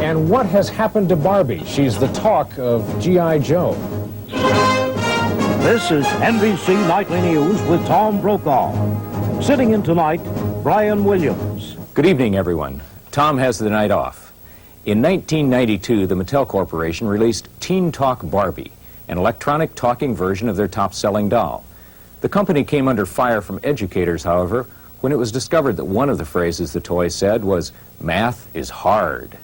And what has happened to Barbie? She's the talk of G.I. Joe. This is NBC Nightly News with Tom Brokaw. Sitting in tonight, Brian Williams. Good evening, everyone. Tom has the night off. In 1992, the Mattel Corporation released Teen Talk Barbie, an electronic talking version of their top-selling doll. The company came under fire from educators, however, when it was discovered that one of the phrases the toy said was, "Math is hard."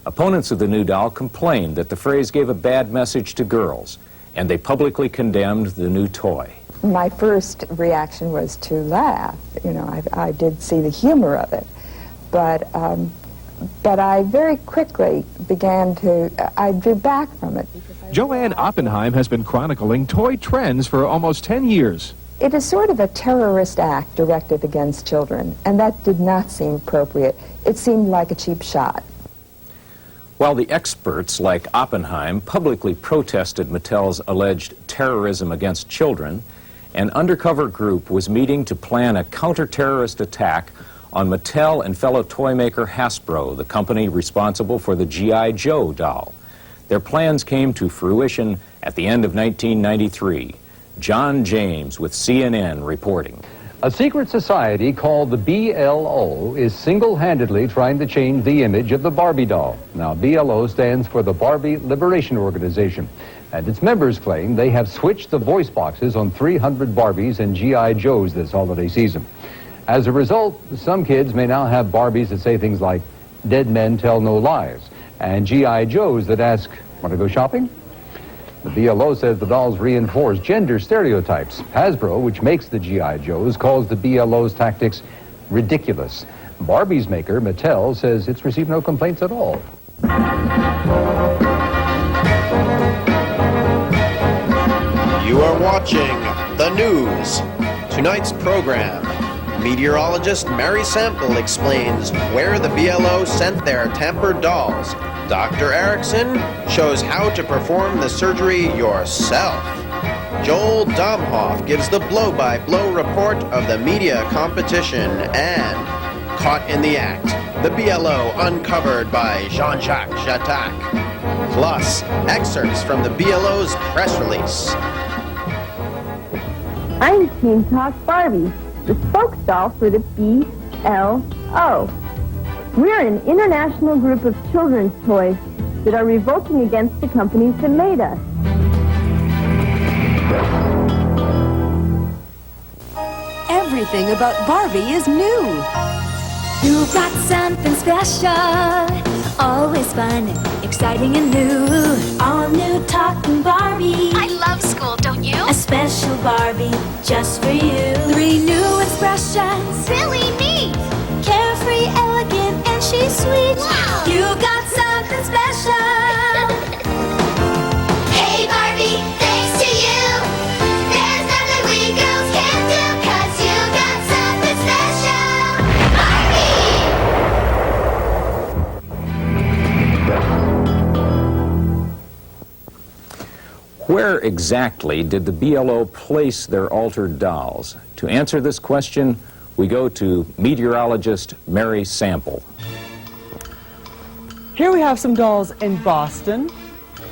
Opponents of the new doll complained that the phrase gave a bad message to girls, and they publicly condemned the new toy. My first reaction was to laugh. You know, I did see the humor of it, but I very quickly I drew back from it. Joanne Oppenheim has been chronicling toy trends for almost 10 years. It is sort of a terrorist act directed against children, and that did not seem appropriate. It seemed like a cheap shot. While the experts like Oppenheim publicly protested Mattel's alleged terrorism against children, an undercover group was meeting to plan a counter-terrorist attack on Mattel and fellow toy maker Hasbro, the company responsible for the G.I. Joe doll. Their plans came to fruition at the end of 1993. John James with CNN reporting. A secret society called the BLO is single-handedly trying to change the image of the Barbie doll. Now, BLO stands for the Barbie Liberation Organization, and its members claim they have switched the voice boxes on 300 Barbies and G.I. Joes this holiday season. As a result, some kids may now have Barbies that say things like, "Dead men tell no lies," and G.I. Joes that ask, "Want to go shopping?" The BLO says the dolls reinforce gender stereotypes. Hasbro, which makes the G.I. Joes, calls the BLO's tactics ridiculous. Barbie's maker, Mattel, says it's received no complaints at all. You are watching the news. Tonight's program, meteorologist Mary Sample explains where the BLO sent their tampered dolls. Dr. Erickson shows how to perform the surgery yourself. Joel Domhoff gives the blow-by-blow report of the media competition. And caught in the act, the BLO uncovered by Jean-Jacques Jatak. Plus, excerpts from the BLO's press release. I'm Teen Talk Barbie, the spokesdoll for the BLO. We're an international group of children's toys that are revolting against the companies that made us. Everything about Barbie is new. You've got something special, always fun, exciting and new. All new talking Barbie. I love school, don't you? A special Barbie just for you. 3 new expressions. Really neat. Carefree, elegant, and she's sweet. Wow. You got something special. Hey Barbie, thanks to you, there's nothing we girls can't do, 'cause you got something special. Barbie! Where exactly did the BLO place their altered dolls? To answer this question, we go to meteorologist Mary Sample. Here we have some dolls in Boston,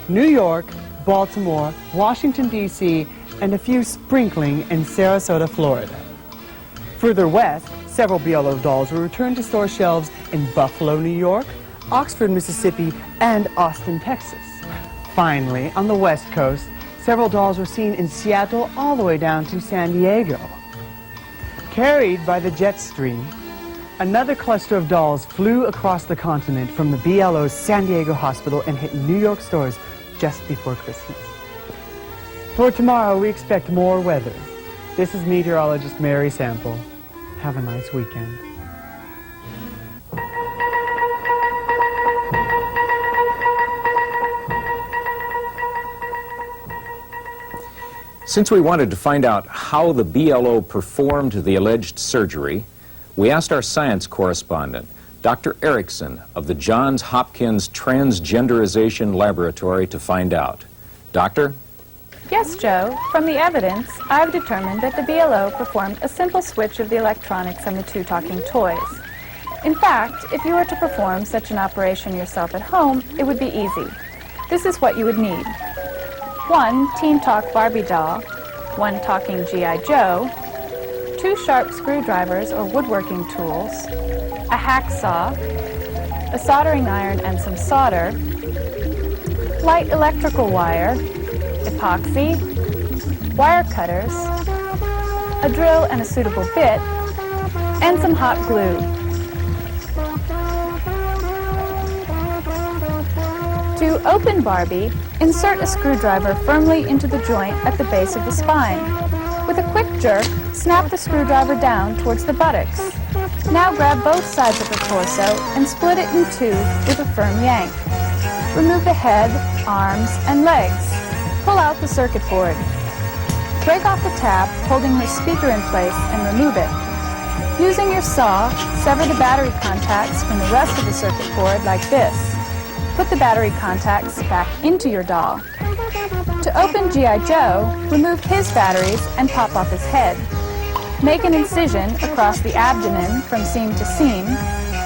New York, Baltimore, Washington, D.C., and a few sprinkling in Sarasota, Florida. Further west, several BLO dolls were returned to store shelves in Buffalo, New York, Oxford, Mississippi, and Austin, Texas. Finally, on the West Coast, several dolls were seen in Seattle all the way down to San Diego. Carried by the jet stream, another cluster of dolls flew across the continent from the BLO's San Diego hospital and hit New York stores just before Christmas. For tomorrow, we expect more weather. This is meteorologist Mary Sample. Have a nice weekend. Since we wanted to find out how the BLO performed the alleged surgery, we asked our science correspondent, Dr. Erickson of the Johns Hopkins Transgenderization Laboratory, to find out. Doctor? Yes, Joe. From the evidence, I've determined that the BLO performed a simple switch of the electronics on the 2 talking toys. In fact, if you were to perform such an operation yourself at home, it would be easy. This is what you would need. 1 Teen Talk Barbie doll, 1 talking G.I. Joe, 2 sharp screwdrivers or woodworking tools, a hacksaw, a soldering iron and some solder, light electrical wire, epoxy, wire cutters, a drill and a suitable bit, and some hot glue. To open Barbie, insert a screwdriver firmly into the joint at the base of the spine. With a quick jerk, snap the screwdriver down towards the buttocks. Now grab both sides of her torso and split it in two with a firm yank. Remove the head, arms, and legs. Pull out the circuit board. Break off the tab, holding her speaker in place, and remove it. Using your saw, sever the battery contacts from the rest of the circuit board like this. Put the battery contacts back into your doll. To open G.I. Joe, remove his batteries and pop off his head. Make an incision across the abdomen from seam to seam,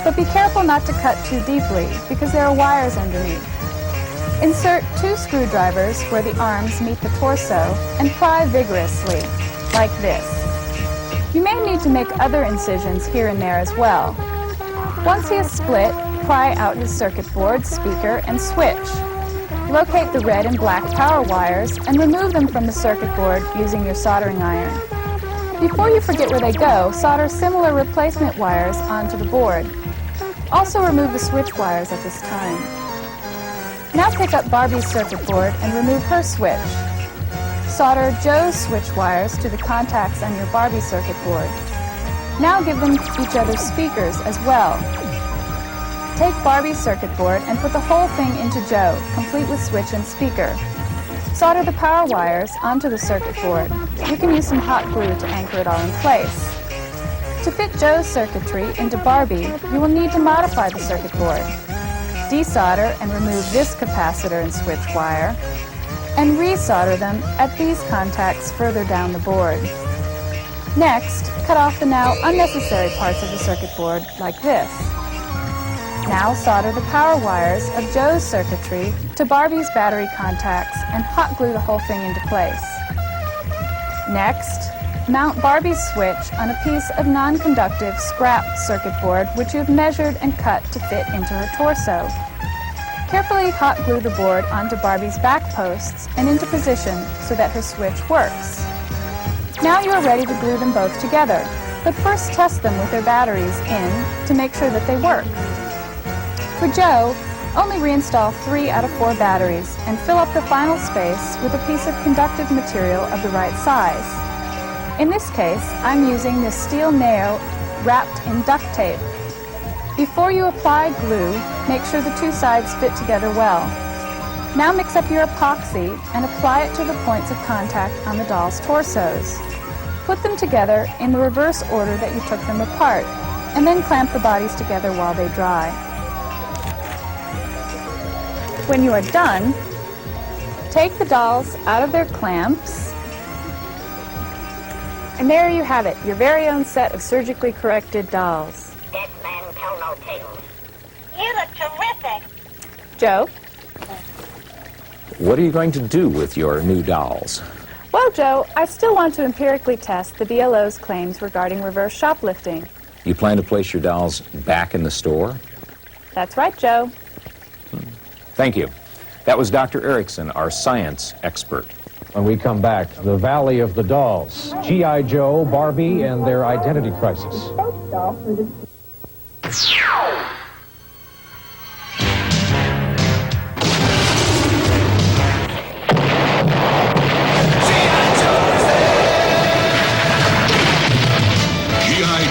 but be careful not to cut too deeply because there are wires underneath. Insert 2 screwdrivers where the arms meet the torso and pry vigorously, like this. You may need to make other incisions here and there as well. Once he is split, pry out his circuit board, speaker, and switch. Locate the red and black power wires and remove them from the circuit board using your soldering iron. Before you forget where they go, solder similar replacement wires onto the board. Also remove the switch wires at this time. Now pick up Barbie's circuit board and remove her switch. Solder Joe's switch wires to the contacts on your Barbie circuit board. Now give them each other's speakers as well. Take Barbie's circuit board and put the whole thing into Joe, complete with switch and speaker. Solder the power wires onto the circuit board. You can use some hot glue to anchor it all in place. To fit Joe's circuitry into Barbie, you will need to modify the circuit board. Desolder and remove this capacitor and switch wire, and resolder them at these contacts further down the board. Next, cut off the now unnecessary parts of the circuit board like this. Now solder the power wires of Joe's circuitry to Barbie's battery contacts and hot glue the whole thing into place. Next, mount Barbie's switch on a piece of non-conductive scrap circuit board which you have measured and cut to fit into her torso. Carefully hot glue the board onto Barbie's back posts and into position so that her switch works. Now you are ready to glue them both together, but first test them with their batteries in to make sure that they work. For Joe, only reinstall 3 out of 4 batteries and fill up the final space with a piece of conductive material of the right size. In this case, I'm using this steel nail wrapped in duct tape. Before you apply glue, make sure the 2 sides fit together well. Now mix up your epoxy and apply it to the points of contact on the doll's torsos. Put them together in the reverse order that you took them apart, and then clamp the bodies together while they dry. When you are done, take the dolls out of their clamps, and there you have it, your very own set of surgically corrected dolls. Dead man tell no tales. You look terrific. Joe? What are you going to do with your new dolls? Well, Joe, I still want to empirically test the BLO's claims regarding reverse shoplifting. You plan to place your dolls back in the store? That's right, Joe. Thank you. That was Dr. Erickson, our science expert. When we come back, the Valley of the Dolls, G.I. Joe, Barbie, and their identity crisis.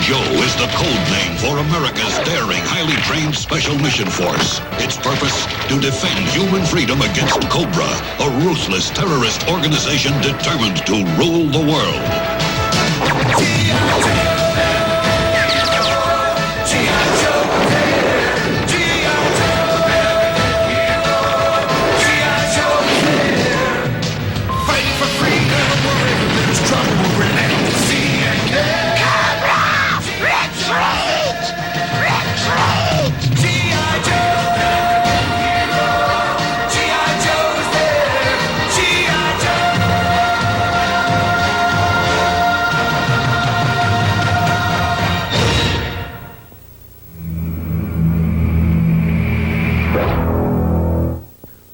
Joe is the code name for America's daring, highly trained Special Mission Force. Its purpose, to defend human freedom against Cobra, a ruthless terrorist organization determined to rule the world.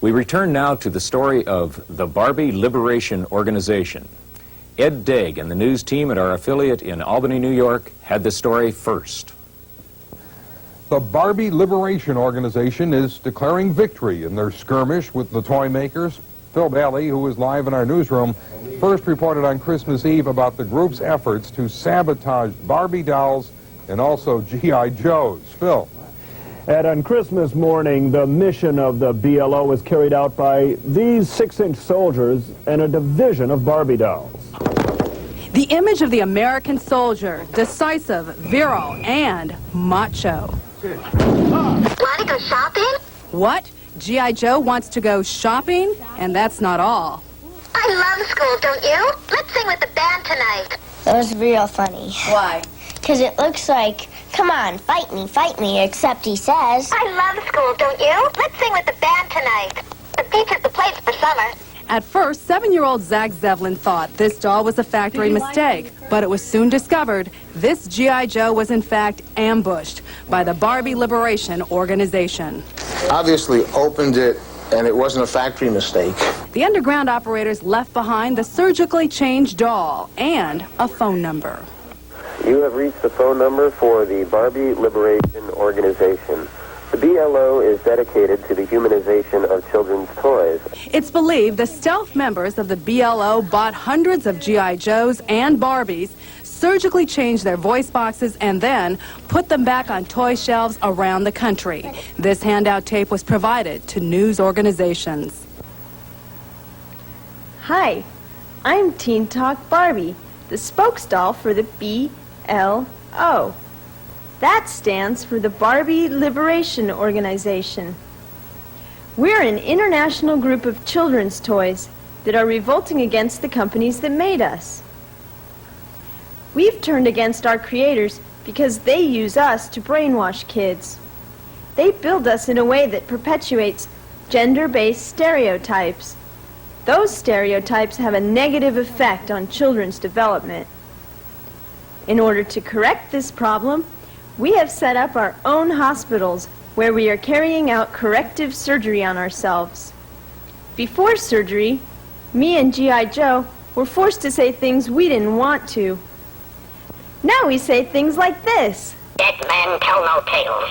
We return now to the story of the Barbie Liberation Organization. Ed Daig and the news team at our affiliate in Albany, New York, had the story first. The Barbie Liberation Organization is declaring victory in their skirmish with the toy makers. Phil Bailey, who is live in our newsroom, first reported on Christmas Eve about the group's efforts to sabotage Barbie dolls and also G.I. Joes. Phil. And on Christmas morning, the mission of the BLO was carried out by these 6-inch soldiers and a division of Barbie dolls. The image of the American soldier, decisive, virile, and macho. Want to go shopping? What? G.I. Joe wants to go shopping? And that's not all. I love school, don't you? Let's sing with the band tonight. That was real funny. Why? Because it looks like, come on, fight me, except he says, I love school, don't you? Let's sing with the band tonight. The beach is the place for summer. At first, 7-year-old Zach Zevlin thought this doll was a factory mistake, but it was soon discovered this G.I. Joe was in fact ambushed by the Barbie Liberation Organization. Obviously opened it, and it wasn't a factory mistake. The underground operators left behind the surgically changed doll and a phone number. You have reached the phone number for the Barbie Liberation Organization. The BLO is dedicated to the humanization of children's toys. It's believed the stealth members of the BLO bought hundreds of G.I. Joes and Barbies, surgically changed their voice boxes, and then put them back on toy shelves around the country. This handout tape was provided to news organizations. Hi, I'm Teen Talk Barbie, the spokesdoll for the BLO. That stands for the Barbie Liberation Organization. We're an international group of children's toys that are revolting against the companies that made us. We've turned against our creators because they use us to brainwash kids. They build us in a way that perpetuates gender-based stereotypes. Those stereotypes have a negative effect on children's development. In order to correct this problem, we have set up our own hospitals where we are carrying out corrective surgery on ourselves. Before surgery, me and G.I. Joe were forced to say things we didn't want to. Now we say things like this. Dead men tell no tales.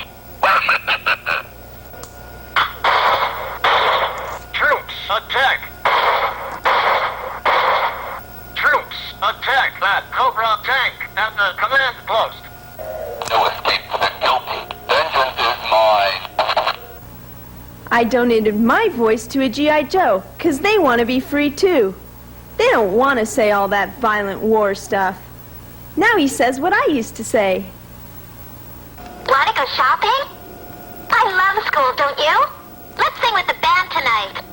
Troops, attack! Troops, attack that Cobra tank at the command post. No escape for the guilty. Vengeance is mine. I donated my voice to a G.I. Joe because they want to be free too. They don't want to say all that violent war stuff. Now he says what I used to say. Want to go shopping? I love school, don't you? Let's sing with the band tonight.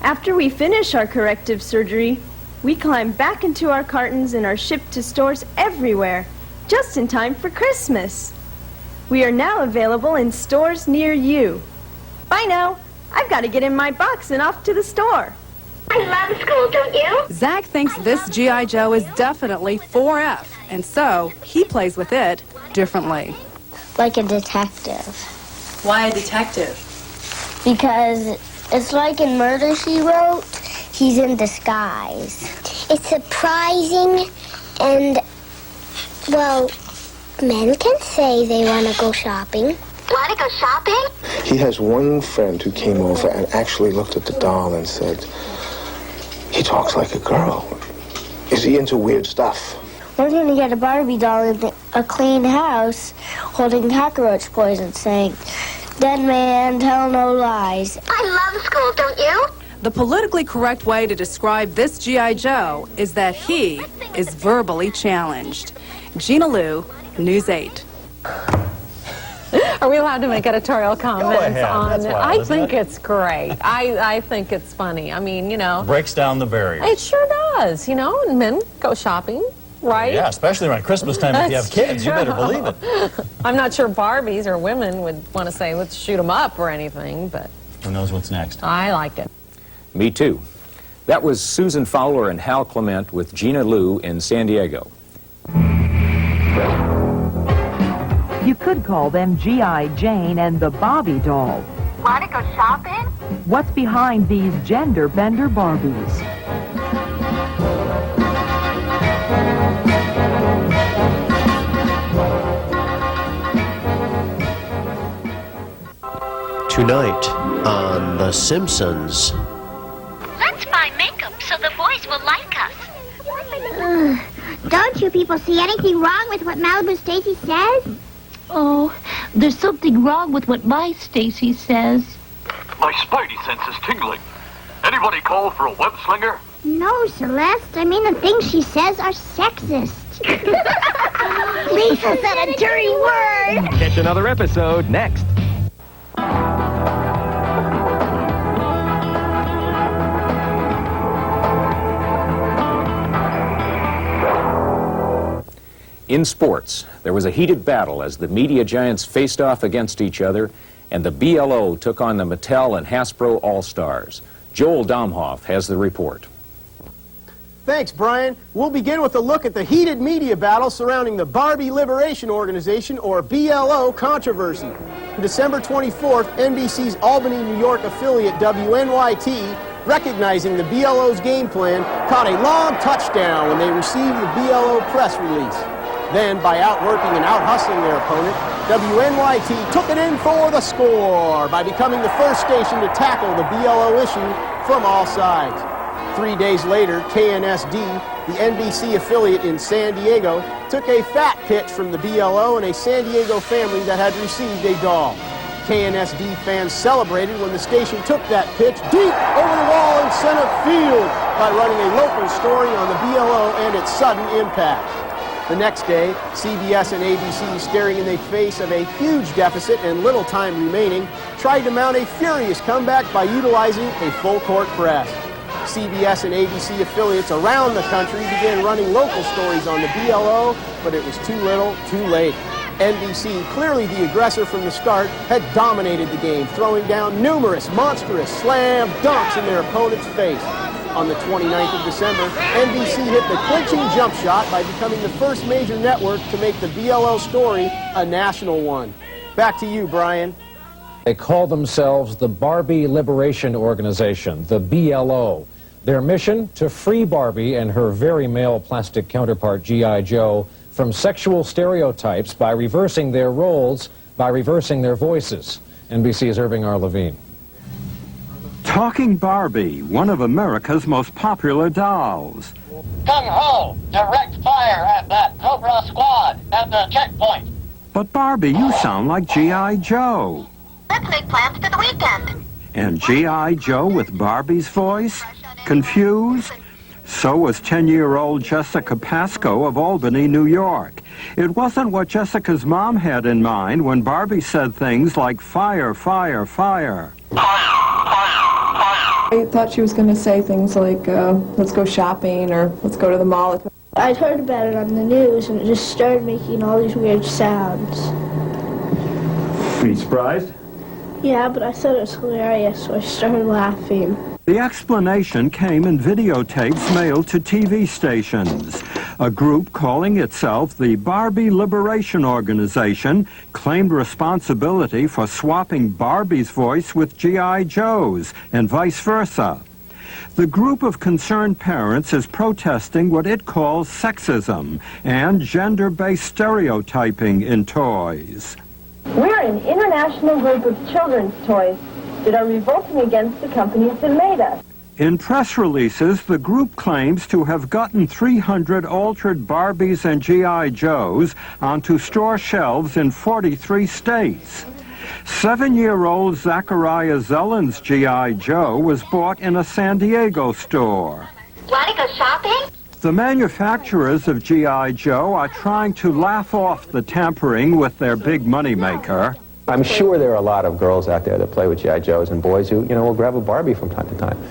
After we finish our corrective surgery, we climb back into our cartons and are shipped to stores everywhere, just in time for Christmas. We are now available in stores near you. Bye now. I've got to get in my box and off to the store. I love school, don't you? Zach thinks this G.I. Joe is definitely 4F, and so he plays with it differently. like a detective. Why a detective? Because it's like in Murder, She Wrote, he's in disguise. It's surprising, and, well, men can say they want to go shopping. Want to go shopping? He has one friend who came over and actually looked at the doll and said, he talks like a girl. Is he into weird stuff? We're going to get a Barbie doll in a clean house holding cockroach poison saying, "Dead man, tell no lies." I love school, don't you? The politically correct way to describe this G.I. Joe is that he is verbally challenged. Gina Liu, News 8. Are we allowed to make editorial comments ahead. on That's it? wild, I isn't think it? it's great. I think it's funny. I mean, you know. Breaks down the barrier. It sure does, you know, and men go shopping, right? Yeah, especially around Christmas time if you have kids. You better believe it. I'm not sure Barbies or women would want to say, let's shoot them up or anything, but Who knows what's next? I like it. Me too. That was Susan Fowler and Hal Clement with Gina Liu in San Diego. You could call them G.I. Jane and the Barbie doll. Want to go shopping? What's behind these gender bender Barbies? Tonight on The Simpsons. Let's buy makeup so the boys will like us. Don't you people see anything wrong with what Malibu Stacy says? Oh, there's something wrong with what my Stacy says. My spidey sense is tingling. Anybody call for a web slinger? No, Celeste. I mean, the things she says are sexist. Lisa said a dirty word. Catch another episode next. In sports, there was a heated battle as the media giants faced off against each other, and the BLO took on the Mattel and Hasbro All-Stars. Joel Domhoff has the report. Thanks, Brian. We'll begin with a look at the heated media battle surrounding the Barbie Liberation Organization, or BLO, controversy. On December 24th, NBC's Albany, New York affiliate WNYT, recognizing the BLO's game plan, caught a long touchdown when they received the BLO press release. Then, by outworking and out-hustling their opponent, WNYT took it in for the score by becoming the first station to tackle the BLO issue from all sides. 3 days later, KNSD, the NBC affiliate in San Diego, took a fat pitch from the BLO and a San Diego family that had received a doll. KNSD fans celebrated when the station took that pitch deep over the wall in center field by running a local story on the BLO and its sudden impact. The next day, CBS and ABC, staring in the face of a huge deficit and little time remaining, tried to mount a furious comeback by utilizing a full-court press. CBS and ABC affiliates around the country began running local stories on the BLO, but it was too little, too late. NBC, clearly the aggressor from the start, had dominated the game, throwing down numerous monstrous slam dunks in their opponent's face. On the 29th of December, NBC hit the clinching jump shot by becoming the first major network to make the BLO story a national one. Back to you, Brian. They call themselves the Barbie Liberation Organization, the BLO. Their mission, to free Barbie and her very male plastic counterpart, G.I. Joe, from sexual stereotypes by reversing their roles, by reversing their voices. NBC's Irving R. Levine. Talking Barbie, one of America's most popular dolls. Gung-ho! Direct fire at that Cobra squad at the checkpoint. But Barbie, you sound like G.I. Joe. Let's make plans for the weekend. And G.I. Joe with Barbie's voice? Confused? So was 10-year-old Jessica Pascoe of Albany, New York. It wasn't what Jessica's mom had in mind when Barbie said things like fire, fire, fire. I thought she was going to say things like, let's go shopping or let's go to the mall. I'd heard about it on the news and it just started making all these weird sounds. Are you surprised? Yeah, but I thought it was hilarious, so I started laughing. The explanation came in videotapes mailed to TV stations. A group calling itself the Barbie Liberation Organization claimed responsibility for swapping Barbie's voice with G.I. Joe's and vice versa. The group of concerned parents is protesting what it calls sexism and gender-based stereotyping in toys. We're an international group of children's toys that are revolting against the companies that made us. In press releases, the group claims to have gotten 300 altered Barbies and G.I. Joes onto store shelves in 43 states. 7-year-old Zachariah Zellen's G.I. Joe was bought in a San Diego store. Want to go shopping? The manufacturers of G.I. Joe are trying to laugh off the tampering with their big moneymaker. I'm sure there are a lot of girls out there that play with G.I. Joes and boys who, will grab a Barbie from time to time.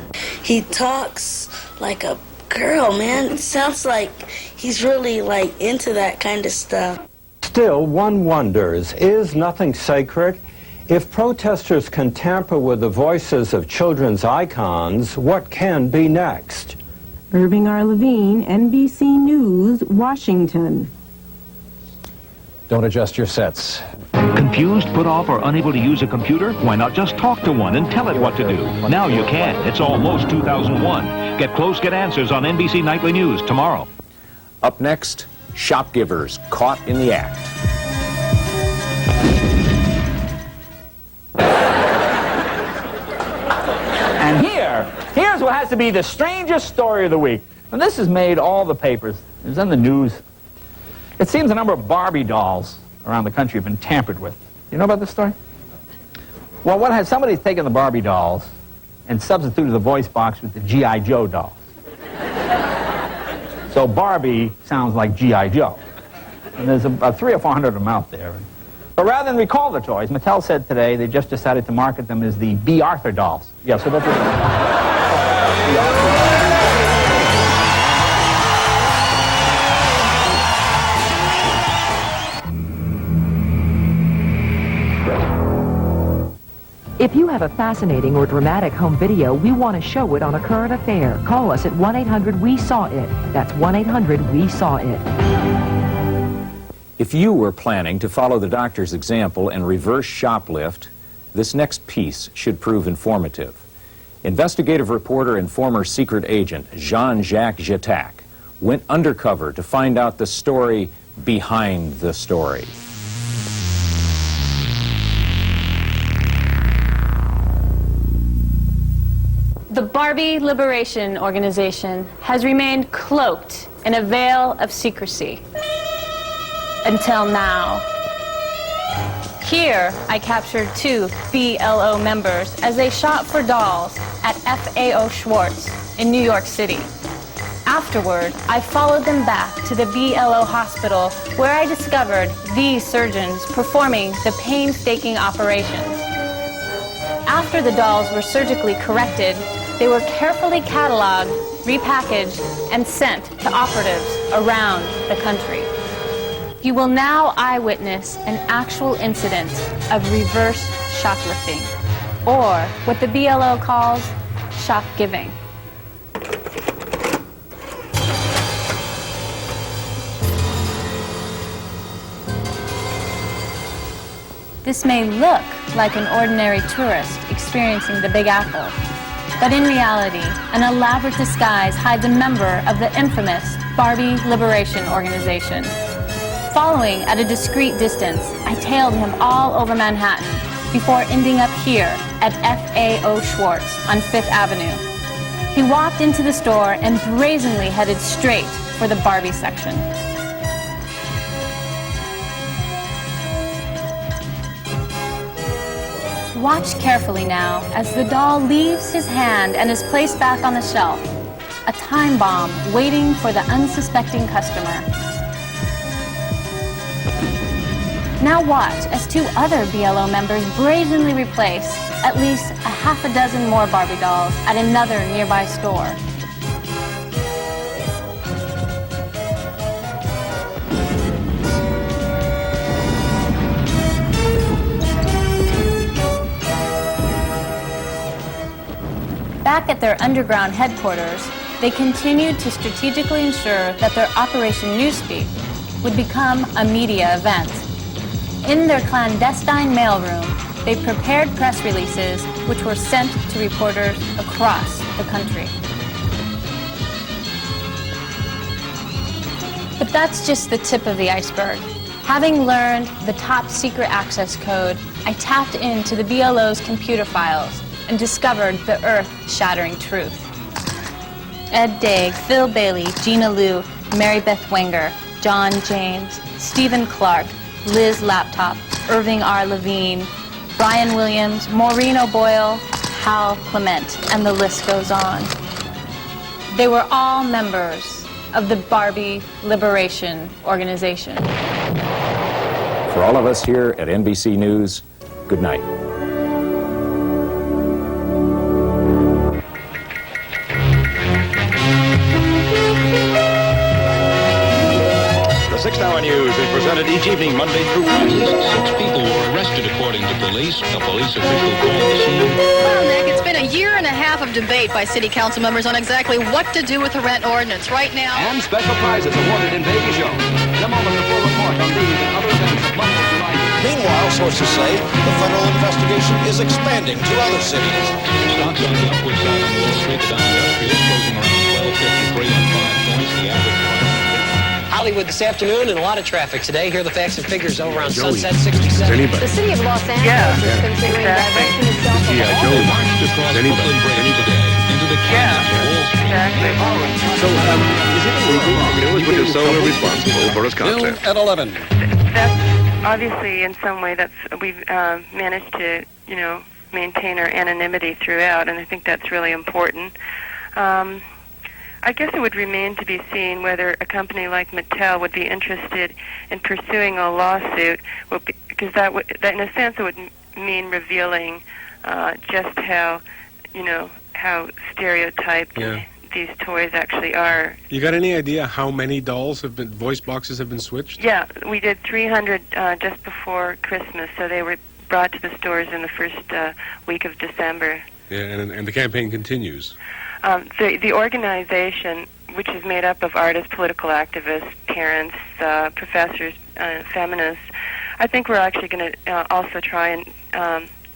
He talks like a girl, man. It sounds like he's really, into that kind of stuff. Still, one wonders, is nothing sacred? If protesters can tamper with the voices of children's icons, what can be next? Irving R. Levine, NBC News, Washington. Don't adjust your sets. Confused, put off, or unable to use a computer? Why not just talk to one and tell it what to do? Now you can. It's almost 2001. Get close, get answers on NBC Nightly News tomorrow. Up next, shopgivers caught in the act. And here's what has to be the strangest story of the week. And this has made all the papers. It was in the news. It seems a number of Barbie dolls around the country have been tampered with. You know about this story? Well, somebody's taken the Barbie dolls and substituted the voice box with the G.I. Joe dolls. So Barbie sounds like G.I. Joe. And there's about 300 or 400 of them out there. But rather than recall the toys, Mattel said today they just decided to market them as the B. Arthur dolls. Yeah, so that's If you have a fascinating or dramatic home video, we want to show it on A Current Affair. Call us at 1-800-WE-SAW-IT. That's 1-800-WE-SAW-IT. If you were planning to follow the doctor's example and reverse shoplift, this next piece should prove informative. Investigative reporter and former secret agent Jean-Jacques Jatac went undercover to find out the story behind the story. The Barbie Liberation Organization has remained cloaked in a veil of secrecy. Until now. Here, I captured 2 BLO members as they shop for dolls at FAO Schwartz in New York City. Afterward, I followed them back to the BLO hospital where I discovered these surgeons performing the painstaking operations. After the dolls were surgically corrected, they were carefully cataloged, repackaged, and sent to operatives around the country. You will now eyewitness an actual incident of reverse shoplifting, or what the BLO calls shop giving. This may look like an ordinary tourist experiencing the Big Apple, but in reality, an elaborate disguise hides a member of the infamous Barbie Liberation Organization. Following at a discreet distance, I tailed him all over Manhattan before ending up here at FAO Schwartz on 5th Avenue. He walked into the store and brazenly headed straight for the Barbie section. Watch carefully now as the doll leaves his hand and is placed back on the shelf. A time bomb waiting for the unsuspecting customer. Now watch as 2 other BLO members brazenly replace at least a half a dozen more Barbie dolls at another nearby store. Back at their underground headquarters, they continued to strategically ensure that their Operation Newspeak would become a media event. In their clandestine mailroom, they prepared press releases which were sent to reporters across the country. But that's just the tip of the iceberg. Having learned the top secret access code, I tapped into the BLO's computer files and discovered the earth-shattering truth. Ed Daig, Phil Bailey, Gina Liu, Mary Beth Wenger, John James, Stephen Clark, Liz Laptop, Irving R. Levine, Brian Williams, Maureen O'Boyle, Hal Clement, and the list goes on. They were all members of the Barbie Liberation Organization. For all of us here at NBC News, good night. The 6th-hour news is presented each evening, Monday through Friday. 6 people were arrested, according to police. A police official called the scene. Well, Nick, it's been a year and a half of debate by city council members on exactly what to do with the rent ordinance. Right now... And special prizes awarded in Baby Show. In a moment, the full report on these and other events of Monday, July. Meanwhile, Sources say the federal investigation is expanding to other cities. Stocks on the upward side on Wall Street. The Dow Industrial closing around 1253 on 5 points. The average price. Hollywood this afternoon and a lot of traffic today. Here are the facts and figures over on Sunset 67. The city of Los Angeles is considering divesting itself of all Joe marched across Brooklyn Bridge today into the canyon of Wall Street. So, is it illegal? News with solely responsible for his content. At 11. That's obviously in some way we've managed to, maintain our anonymity throughout, and I think that's really important. I guess it would remain to be seen whether a company like Mattel would be interested in pursuing a lawsuit, because that in a sense it would mean revealing just how stereotyped these toys actually are. You got any idea how many voice boxes have been switched? Yeah, we did 300 just before Christmas, so they were brought to the stores in the first week of December. Yeah, and the campaign continues. The organization, which is made up of artists, political activists, parents, professors, feminists, I think we're actually going to also try and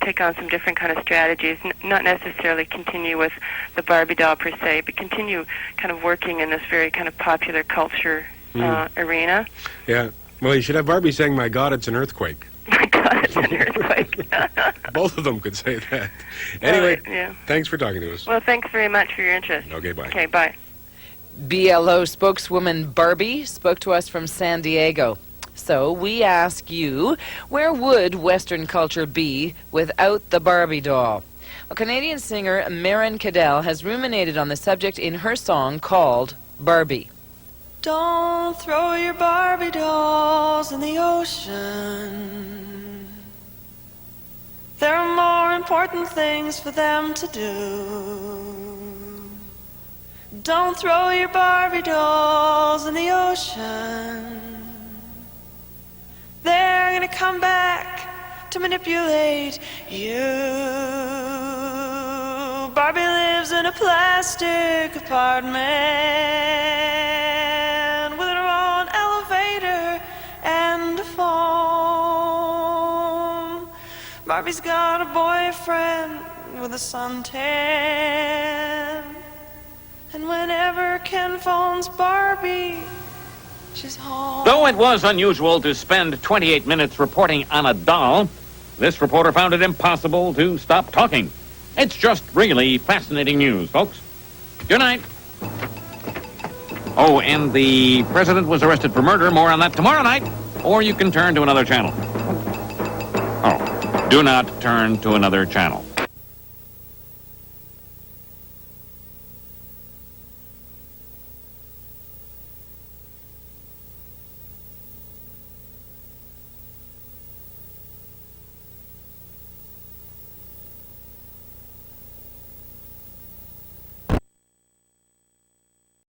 take on some different kind of strategies, not necessarily continue with the Barbie doll per se, but continue kind of working in this very kind of popular culture arena. Yeah, well, you should have Barbie saying, "My God, it's an earthquake." My God, it's an earthquake. Both of them could say that. Anyway, thanks for talking to us. Well, thanks very much for your interest. Okay, bye. Okay, bye. BLO spokeswoman Barbie spoke to us from San Diego. So we ask you, where would Western culture be without the Barbie doll? Well, Canadian singer Maren Cadell has ruminated on the subject in her song called Barbie. Don't throw your Barbie dolls in the ocean. There are more important things for them to do. Don't throw your Barbie dolls in the ocean. They're gonna come back to manipulate you. Barbie lives in a plastic apartment with her own elevator and a phone. Barbie's got a boyfriend with a suntan, and whenever Ken phones Barbie, she's home. Though it was unusual to spend 28 minutes reporting on a doll, this reporter found it impossible to stop talking. It's just really fascinating news, folks. Good night. Oh, and the president was arrested for murder. More on that tomorrow night. Or you can turn to another channel. Oh, do not turn to another channel.